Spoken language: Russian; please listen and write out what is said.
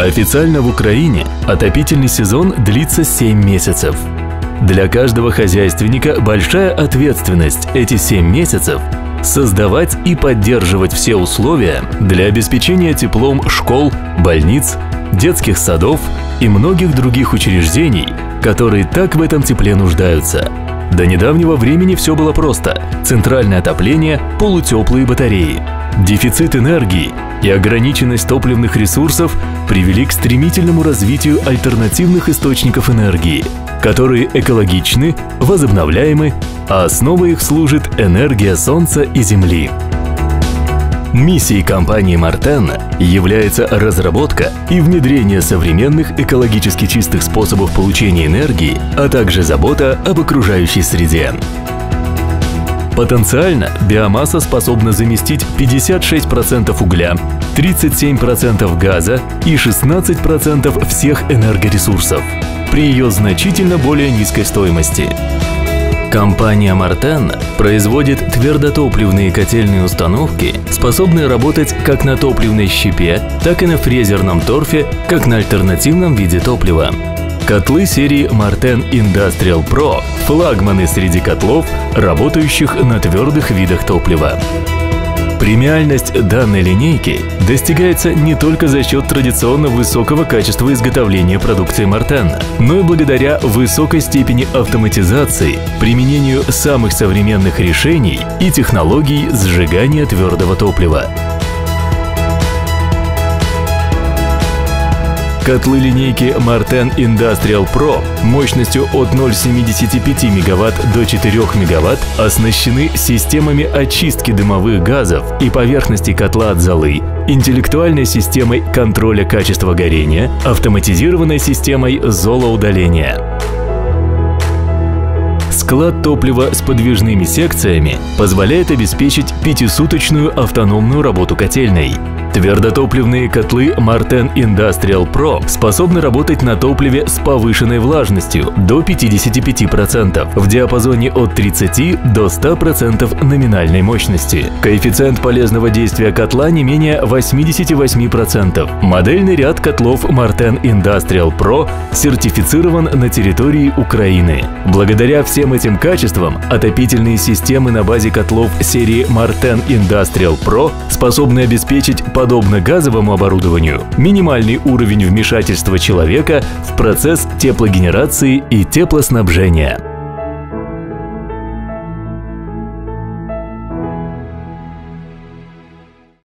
Официально в Украине отопительный сезон длится 7 месяцев. Для каждого хозяйственника большая ответственность эти 7 месяцев создавать и поддерживать все условия для обеспечения теплом школ, больниц, детских садов и многих других учреждений, которые так в этом тепле нуждаются. До недавнего времени все было просто: центральное отопление, полутеплые батареи. Дефицит энергии и ограниченность топливных ресурсов привели к стремительному развитию альтернативных источников энергии, которые экологичны, возобновляемы, а основой их служит энергия Солнца и Земли. Миссией компании Marten является разработка и внедрение современных экологически чистых способов получения энергии, а также забота об окружающей среде. Потенциально биомасса способна заместить 56% угля, 37% газа и 16% всех энергоресурсов при ее значительно более низкой стоимости. Компания Marten производит твердотопливные котельные установки, способные работать как на топливной щепе, так и на фрезерном торфе, как на альтернативном виде топлива. Котлы серии Marten Industrial Pro – флагманы среди котлов, работающих на твердых видах топлива. Премиальность данной линейки достигается не только за счет традиционно высокого качества изготовления продукции Marten, но и благодаря высокой степени автоматизации, применению самых современных решений и технологий сжигания твердого топлива. Котлы линейки Marten Industrial Pro мощностью от 0,75 МВт до 4 МВт оснащены системами очистки дымовых газов и поверхности котла от золы, интеллектуальной системой контроля качества горения, автоматизированной системой золоудаления. Склад топлива с подвижными секциями позволяет обеспечить 5-суточную автономную работу котельной. Твердотопливные котлы Marten Industrial Pro способны работать на топливе с повышенной влажностью до 55% в диапазоне от 30 до 100% номинальной мощности. Коэффициент полезного действия котла не менее 88%. Модельный ряд котлов Marten Industrial Pro сертифицирован на территории Украины. Благодаря всем этим качествам отопительные системы на базе котлов серии Marten Industrial Pro способны обеспечить, подобно газовому оборудованию, минимальный уровень вмешательства человека в процесс теплогенерации и теплоснабжения.